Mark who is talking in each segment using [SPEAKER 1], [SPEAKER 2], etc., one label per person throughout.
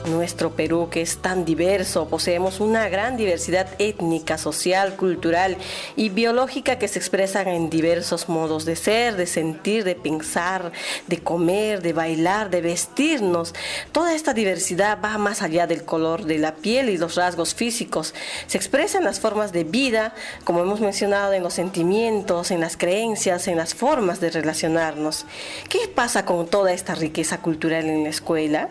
[SPEAKER 1] Nuestro Perú, que es tan diverso, poseemos una gran diversidad étnica, social, cultural y biológica que se expresan en diversos modos de ser, de sentir, de pensar, de comer, de bailar, de vestirnos. Toda esta diversidad va más allá del color de la piel y los rasgos físicos. Se expresa en las formas de vida, como hemos mencionado, en los sentimientos, en las creencias, en las formas de relacionarnos. ¿Qué pasa con toda esta riqueza cultural en la escuela?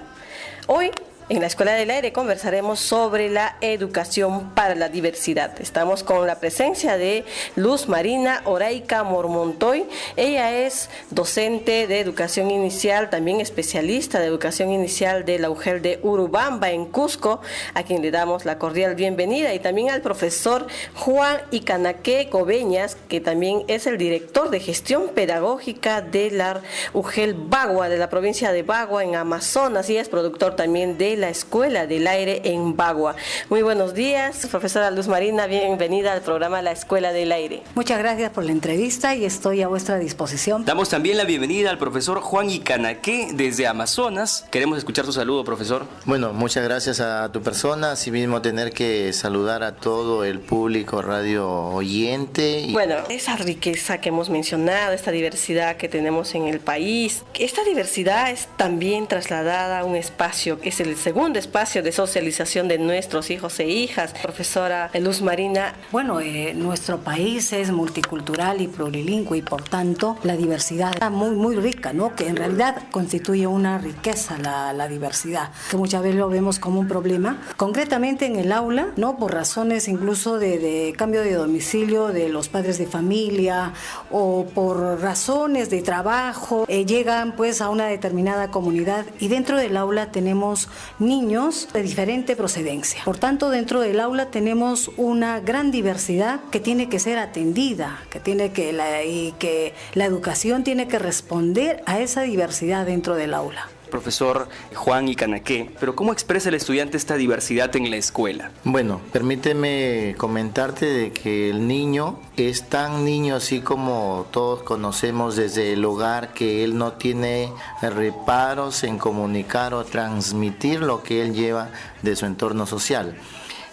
[SPEAKER 1] Hoy, en la Escuela del Aire conversaremos sobre la educación para la diversidad. Estamos con la presencia de Luz Marina Oraica Mormontoy. Ella es docente de educación inicial, también especialista de educación inicial de la UGEL de Urubamba en Cusco, a quien le damos la cordial bienvenida, y también al profesor Juan Icanaque Coveñas, que también es el director de gestión pedagógica de la UGEL Bagua, de la provincia de Bagua en Amazonas, y es productor también de la Escuela del Aire en Bagua. Muy buenos días, profesora Luz Marina, bienvenida al programa La Escuela del Aire.
[SPEAKER 2] Muchas gracias por la entrevista y estoy a vuestra disposición.
[SPEAKER 3] Damos también la bienvenida al profesor Juan Icanaque desde Amazonas. Queremos escuchar su saludo, profesor.
[SPEAKER 4] Bueno, muchas gracias a tu persona, asimismo tener que saludar a todo el público radio oyente.
[SPEAKER 1] Bueno, esa riqueza que hemos mencionado, esta diversidad que tenemos en el país, esta diversidad es también trasladada a un espacio que es el segundo espacio de socialización de nuestros hijos e hijas. Profesora Luz Marina.
[SPEAKER 2] Bueno, nuestro país es multicultural y plurilingüe y por tanto la diversidad es muy rica, ¿no? Que en realidad constituye una riqueza la diversidad, que muchas veces lo vemos como un problema. Concretamente en el aula, ¿no? Por razones incluso de cambio de domicilio de los padres de familia o por razones de trabajo, llegan pues a una determinada comunidad y dentro del aula tenemos niños de diferente procedencia. Por tanto, dentro del aula tenemos una gran diversidad que tiene que ser atendida, que la educación tiene que responder a esa diversidad dentro del aula.
[SPEAKER 3] Profesor Juan Icanaque, pero ¿cómo expresa el estudiante esta diversidad en la escuela?
[SPEAKER 4] Bueno, permíteme comentarte de que el niño es tan niño así como todos conocemos desde el hogar, que él no tiene reparos en comunicar o transmitir lo que él lleva de su entorno social.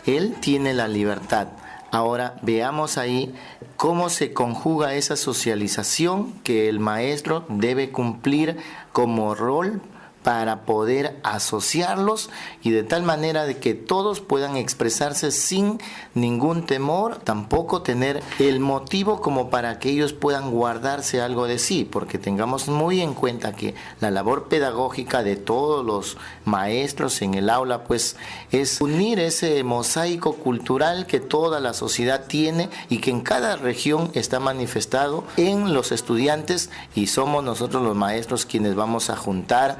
[SPEAKER 4] Él tiene la libertad. Ahora veamos ahí cómo se conjuga esa socialización que el maestro debe cumplir como rol para poder asociarlos y de tal manera de que todos puedan expresarse sin ningún temor, tampoco tener el motivo como para que ellos puedan guardarse algo de sí, porque tengamos muy en cuenta que la labor pedagógica de todos los maestros en el aula pues es unir ese mosaico cultural que toda la sociedad tiene y que en cada región está manifestado en los estudiantes, y somos nosotros los maestros quienes vamos a juntarlos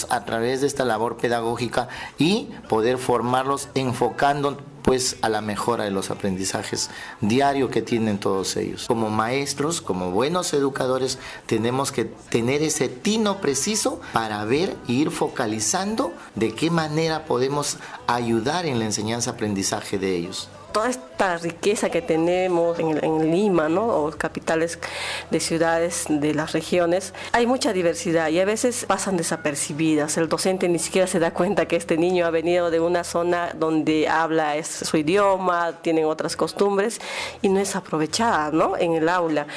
[SPEAKER 4] a través de esta labor pedagógica y poder formarlos enfocando pues a la mejora de los aprendizajes diarios que tienen todos ellos. Como maestros, como buenos educadores, tenemos que tener ese tino preciso para ver e ir focalizando de qué manera podemos ayudar en la enseñanza-aprendizaje de ellos.
[SPEAKER 1] Toda esta riqueza que tenemos en Lima, ¿no? O capitales de ciudades de las regiones, hay mucha diversidad y a veces pasan desapercibidas. El docente ni siquiera se da cuenta que este niño ha venido de una zona donde habla su idioma, tienen otras costumbres y no es aprovechada, ¿no? En el aula.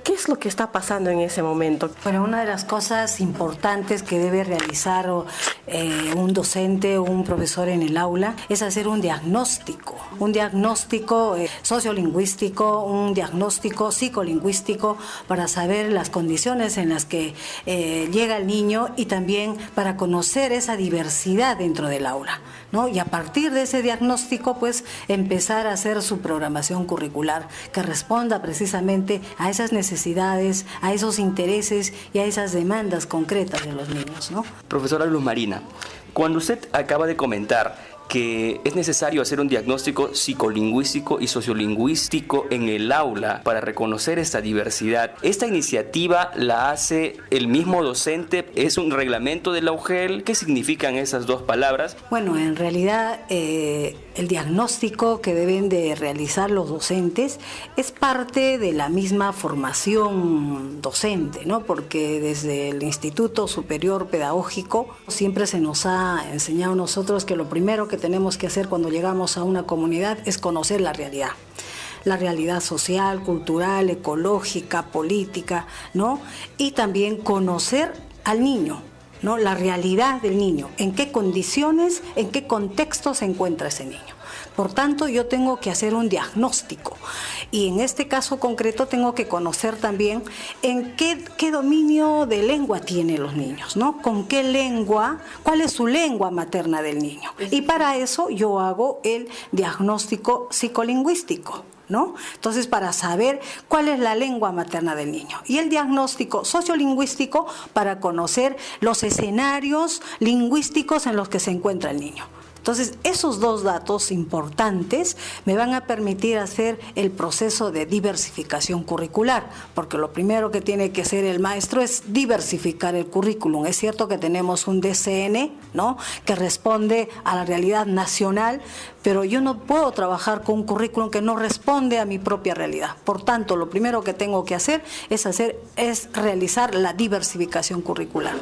[SPEAKER 1] ¿Qué es lo que está pasando en ese momento?
[SPEAKER 2] Bueno, una de las cosas importantes que debe realizar un docente o un profesor en el aula es hacer un diagnóstico sociolingüístico, un diagnóstico psicolingüístico para saber las condiciones en las que llega el niño y también para conocer esa diversidad dentro del aula, ¿no? Y a partir de ese diagnóstico, pues empezar a hacer su programación curricular que responda precisamente a esas necesidades, a esos intereses y a esas demandas concretas de los niños, ¿no?
[SPEAKER 3] Profesora Luz Marina, cuando usted acaba de comentar que es necesario hacer un diagnóstico psicolingüístico y sociolingüístico en el aula para reconocer esta diversidad. ¿Esta iniciativa la hace el mismo docente? ¿Es un reglamento de la UGEL? ¿Qué significan esas dos palabras?
[SPEAKER 2] Bueno, en realidad El diagnóstico que deben de realizar los docentes es parte de la misma formación docente, ¿no? Porque desde el Instituto Superior Pedagógico siempre se nos ha enseñado a nosotros que lo primero que tenemos que hacer cuando llegamos a una comunidad es conocer la realidad social, cultural, ecológica, política, ¿no? Y también conocer al niño, ¿no? La realidad del niño, en qué condiciones, en qué contexto se encuentra ese niño. Por tanto, yo tengo que hacer un diagnóstico y en este caso concreto tengo que conocer también en qué dominio de lengua tienen los niños, ¿no? Con qué lengua, cuál es su lengua materna del niño. Y para eso yo hago el diagnóstico psicolingüístico, ¿no? Entonces, para saber cuál es la lengua materna del niño. Y el diagnóstico sociolingüístico para conocer los escenarios lingüísticos en los que se encuentra el niño. Entonces, esos dos datos importantes me van a permitir hacer el proceso de diversificación curricular, porque lo primero que tiene que hacer el maestro es diversificar el currículum. Es cierto que tenemos un DCN, ¿no?, que responde a la realidad nacional, pero yo no puedo trabajar con un currículum que no responde a mi propia realidad. Por tanto, lo primero que tengo que hacer es realizar la diversificación curricular.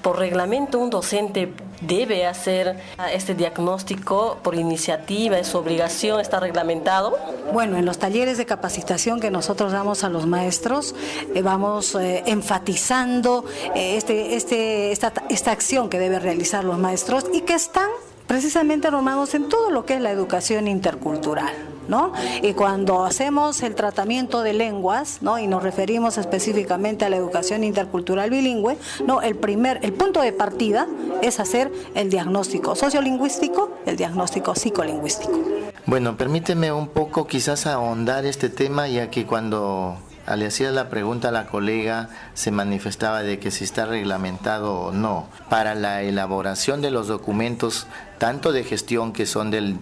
[SPEAKER 1] Por reglamento, un docente debe hacer este diagnóstico por iniciativa, es su obligación, está reglamentado.
[SPEAKER 2] Bueno, en los talleres de capacitación que nosotros damos a los maestros, vamos enfatizando esta acción que deben realizar los maestros y que están precisamente normados en todo lo que es la educación intercultural, ¿no? Y cuando hacemos el tratamiento de lenguas, ¿no?, y nos referimos específicamente a la educación intercultural bilingüe, ¿no?, el punto de partida es hacer el diagnóstico sociolingüístico, el diagnóstico psicolingüístico.
[SPEAKER 4] Bueno, permíteme un poco quizás ahondar este tema, ya que cuando le hacía la pregunta a la colega se manifestaba de que si está reglamentado o no. Para la elaboración de los documentos, tanto de gestión que son del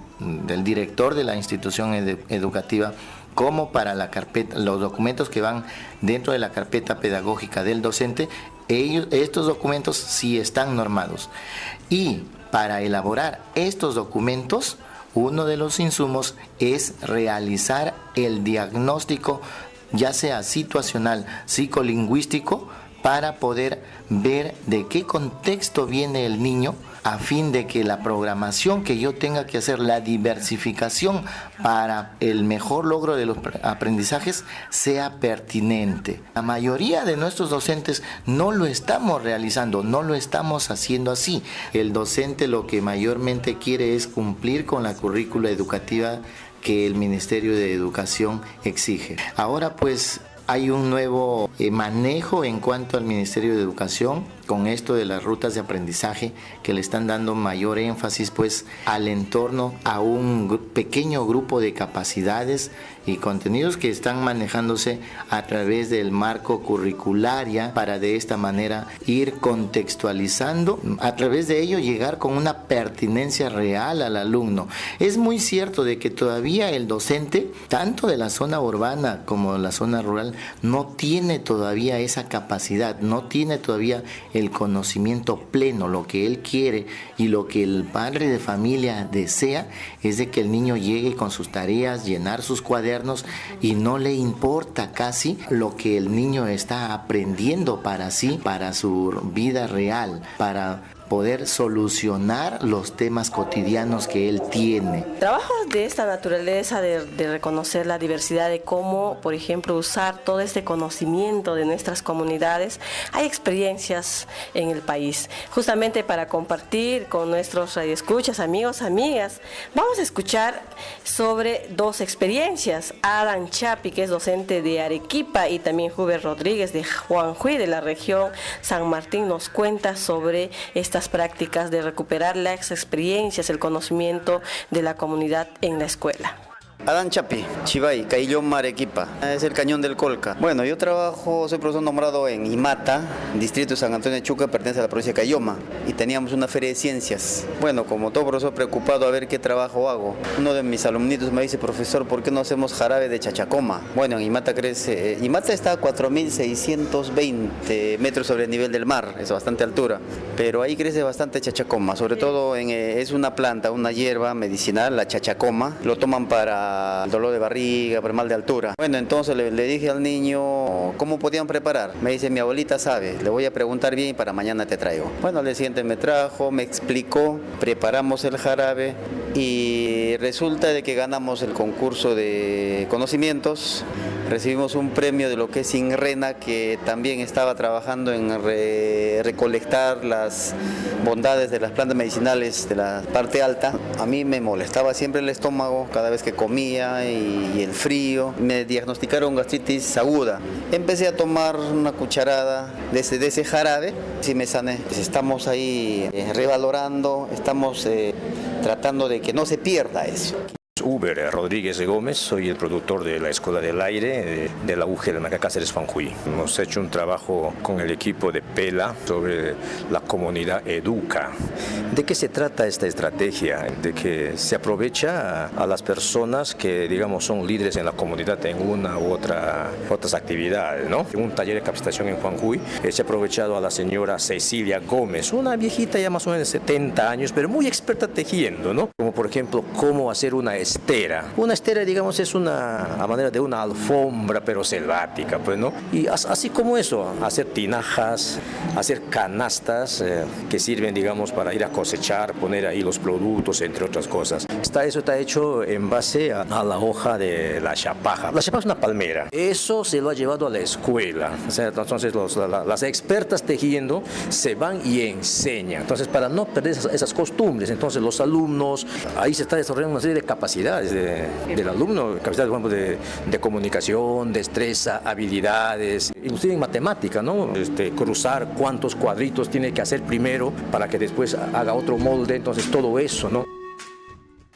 [SPEAKER 4] director de la institución educativa, como para los documentos que van dentro de la carpeta pedagógica del docente, estos documentos sí están normados. Y para elaborar estos documentos, uno de los insumos es realizar el diagnóstico, ya sea situacional, psicolingüístico, para poder ver de qué contexto viene el niño, a fin de que la programación que yo tenga que hacer, la diversificación para el mejor logro de los aprendizajes, sea pertinente. La mayoría de nuestros docentes no lo estamos realizando, no lo estamos haciendo así. El docente lo que mayormente quiere es cumplir con la currícula educativa que el Ministerio de Educación exige. Ahora pues hay un nuevo manejo en cuanto al Ministerio de Educación con esto de las rutas de aprendizaje, que le están dando mayor énfasis pues al entorno, a un pequeño grupo de capacidades y contenidos que están manejándose a través del marco curricularia, para de esta manera ir contextualizando, a través de ello llegar con una pertinencia real al alumno. Es muy cierto de que todavía el docente, tanto de la zona urbana como de la zona rural, no tiene todavía esa capacidad, no tiene todavía el conocimiento pleno. Lo que él quiere y lo que el padre de familia desea es de que el niño llegue con sus tareas, llenar sus cuadernos, y no le importa casi lo que el niño está aprendiendo para sí, para su vida real, para poder solucionar los temas cotidianos que él tiene.
[SPEAKER 1] Trabajos de esta naturaleza de reconocer la diversidad, de cómo, por ejemplo, usar todo este conocimiento de nuestras comunidades. Hay experiencias en el país, justamente para compartir con nuestros radioescuchas, amigos, amigas. Vamos a escuchar sobre dos experiencias. Adam Chapi, que es docente de Arequipa, y también Huber Rodríguez de Juanjuy, de la región San Martín, nos cuenta sobre estas prácticas de recuperar las experiencias, el conocimiento de la comunidad en la escuela.
[SPEAKER 5] Adán Chapi, Chivay, Caillón, Arequipa. Es el cañón del Colca. Bueno, yo soy profesor nombrado en Imata, distrito de San Antonio de Chuca, pertenece a la provincia de Cayoma, y teníamos una feria de ciencias. Bueno, como todo profesor preocupado a ver qué trabajo hago, uno de mis alumnitos me dice, profesor, ¿por qué no hacemos jarabe de chachacoma? Bueno, en Imata crece, Imata está a 4.620 metros sobre el nivel del mar, es bastante altura, pero ahí crece bastante chachacoma, sobre todo es una planta, una hierba medicinal, la chachacoma, lo toman para el dolor de barriga, para el mal de altura. Bueno, entonces le dije al niño, ¿cómo podían preparar? Me dice, mi abuelita sabe, le voy a preguntar bien y para mañana te traigo. Bueno, al día siguiente me trajo, me explicó, preparamos el jarabe y resulta de que ganamos el concurso de conocimientos. Recibimos un premio de lo que es INRENA, que también estaba trabajando en recolectar las bondades de las plantas medicinales de la parte alta. A mí me molestaba siempre el estómago cada vez que comía y el frío. Me diagnosticaron gastritis aguda. Empecé a tomar una cucharada de ese jarabe y me sané. Estamos ahí revalorando, estamos tratando de que no se pierda eso.
[SPEAKER 6] Uber Rodríguez de Gómez, soy el productor de la Escuela del Aire de la UG de Macacáceres Juanjuy. Hemos hecho un trabajo con el equipo de PELA sobre la comunidad Educa. ¿De qué se trata esta estrategia? De que se aprovecha a las personas que, digamos, son líderes en la comunidad en una u otras actividades, ¿no? En un taller de capacitación en Juanjuy se ha aprovechado a la señora Cecilia Gómez, una viejita ya más o menos de 70 años, pero muy experta tejiendo, ¿no? Como por ejemplo, cómo hacer una estera. Una estera, digamos, es a manera de una alfombra, pero selvática, pues, ¿no? Y así como eso, hacer tinajas, hacer canastas que sirven, digamos, para ir a cosechar, poner ahí los productos, entre otras cosas. Eso está hecho en base a la hoja de la chapaja. La chapaja es una palmera. Eso se lo ha llevado a la escuela. O sea, entonces las expertas tejiendo se van y enseñan. Entonces, para no perder esas costumbres, entonces los alumnos, ahí se está desarrollando una serie de capacidades del alumno, capacidades, por ejemplo, de comunicación, destreza, habilidades, inclusive en matemática, ¿no? Cruzar cuántos cuadritos tiene que hacer primero para que después haga otro molde, entonces todo eso, ¿no?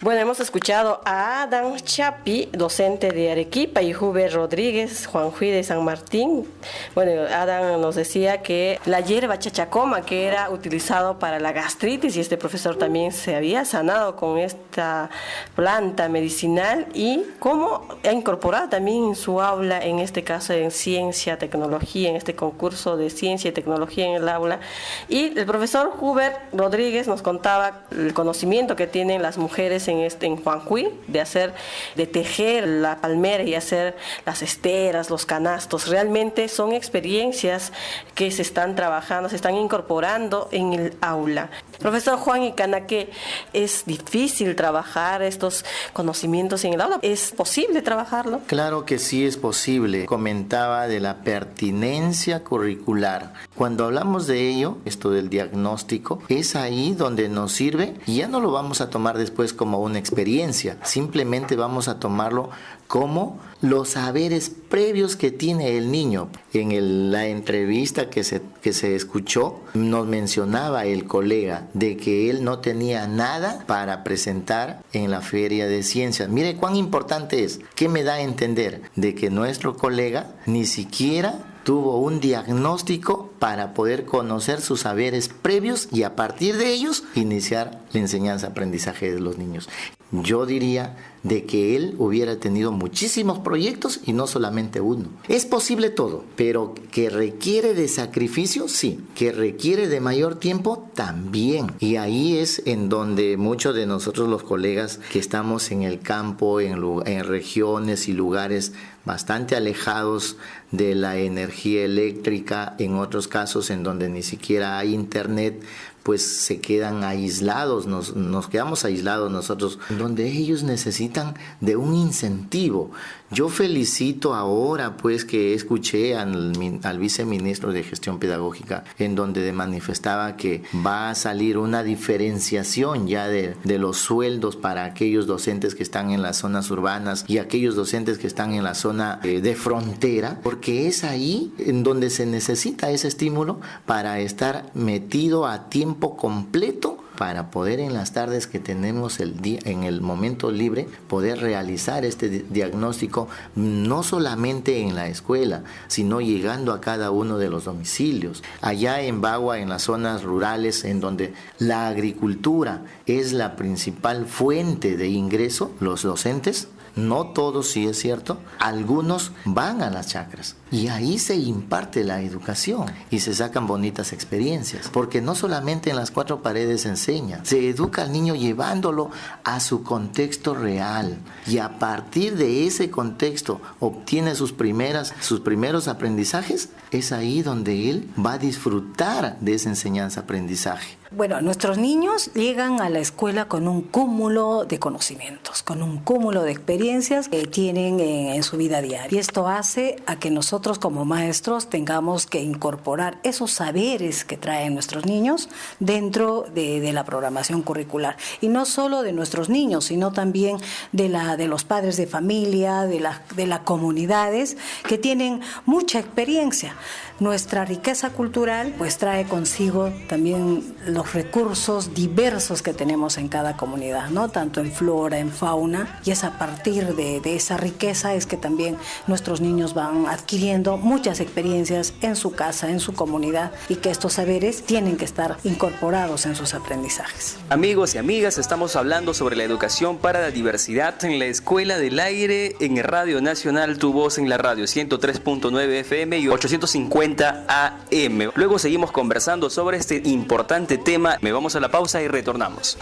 [SPEAKER 1] Bueno, hemos escuchado a Adán Chapi, docente de Arequipa, y Huber Rodríguez, Juanjuy de San Martín. Bueno, Adán nos decía que la hierba chachacoma, que era utilizado para la gastritis, y este profesor también se había sanado con esta planta medicinal, y cómo ha incorporado también en su aula, en este caso en ciencia, tecnología, en este concurso de ciencia y tecnología en el aula. Y el profesor Huber Rodríguez nos contaba el conocimiento que tienen las mujeres en Juanjuy, de tejer la palmera y hacer las esteras, los canastos. Realmente son experiencias que se están trabajando, se están incorporando en el aula. Profesor Juan Icana, ¿que es difícil trabajar estos conocimientos en el aula? ¿Es posible trabajarlo?
[SPEAKER 4] Claro que sí es posible. Comentaba de la pertinencia curricular. Cuando hablamos de ello, esto del diagnóstico, es ahí donde nos sirve, y ya no lo vamos a tomar después como una experiencia, simplemente vamos a tomarlo como los saberes previos que tiene el niño. En la entrevista que se escuchó, nos mencionaba el colega de que él no tenía nada para presentar en la feria de ciencias. Mire cuán importante es. ¿Qué me da a entender? De que nuestro colega ni siquiera tuvo un diagnóstico para poder conocer sus saberes previos y a partir de ellos iniciar la enseñanza-aprendizaje de los niños. Yo diría de que él hubiera tenido muchísimos proyectos y no solamente uno. Es posible todo, pero que requiere de sacrificio, sí. Que requiere de mayor tiempo, también. Y ahí es en donde muchos de nosotros los colegas que estamos en el campo, en regiones y lugares bastante alejados de la energía eléctrica, en otros casos en donde ni siquiera hay internet, pues se quedan aislados, nos quedamos aislados nosotros, donde ellos necesitan de un incentivo. Yo felicito ahora pues que escuché al viceministro de Gestión Pedagógica en donde manifestaba que va a salir una diferenciación ya de los sueldos para aquellos docentes que están en las zonas urbanas y aquellos docentes que están en la zona de frontera, porque es ahí en donde se necesita ese estímulo para estar metido a tiempo completo para poder en las tardes que tenemos el día, en el momento libre, poder realizar este diagnóstico no solamente en la escuela, sino llegando a cada uno de los domicilios. Allá en Bagua, en las zonas rurales, en donde la agricultura es la principal fuente de ingreso, los docentes, no todos, sí es cierto, algunos van a las chacras y ahí se imparte la educación y se sacan bonitas experiencias, porque no solamente en las cuatro paredes se enseña, se educa al niño llevándolo a su contexto real y a partir de ese contexto obtiene sus primeros aprendizajes. Es ahí donde él va a disfrutar de esa enseñanza-aprendizaje.
[SPEAKER 2] Bueno, nuestros niños llegan a la escuela con un cúmulo de conocimientos, con un cúmulo de experiencias que tienen en su vida diaria. Y esto hace a que nosotros como maestros tengamos que incorporar esos saberes que traen nuestros niños dentro de la programación curricular. Y no solo de nuestros niños, sino también de los padres de familia, de las comunidades que tienen mucha experiencia. Nuestra riqueza cultural pues trae consigo también los recursos diversos que tenemos en cada comunidad, ¿no? Tanto en flora, en fauna, y es a partir de esa riqueza es que también nuestros niños van adquiriendo muchas experiencias en su casa, en su comunidad, y que estos saberes tienen que estar incorporados en sus aprendizajes.
[SPEAKER 3] Amigos y amigas, estamos hablando sobre la educación para la diversidad en la Escuela del Aire en Radio Nacional, tu voz en la radio, 103.9 FM y 850 AM. Luego seguimos conversando sobre este importante tema. Me vamos a la pausa y retornamos.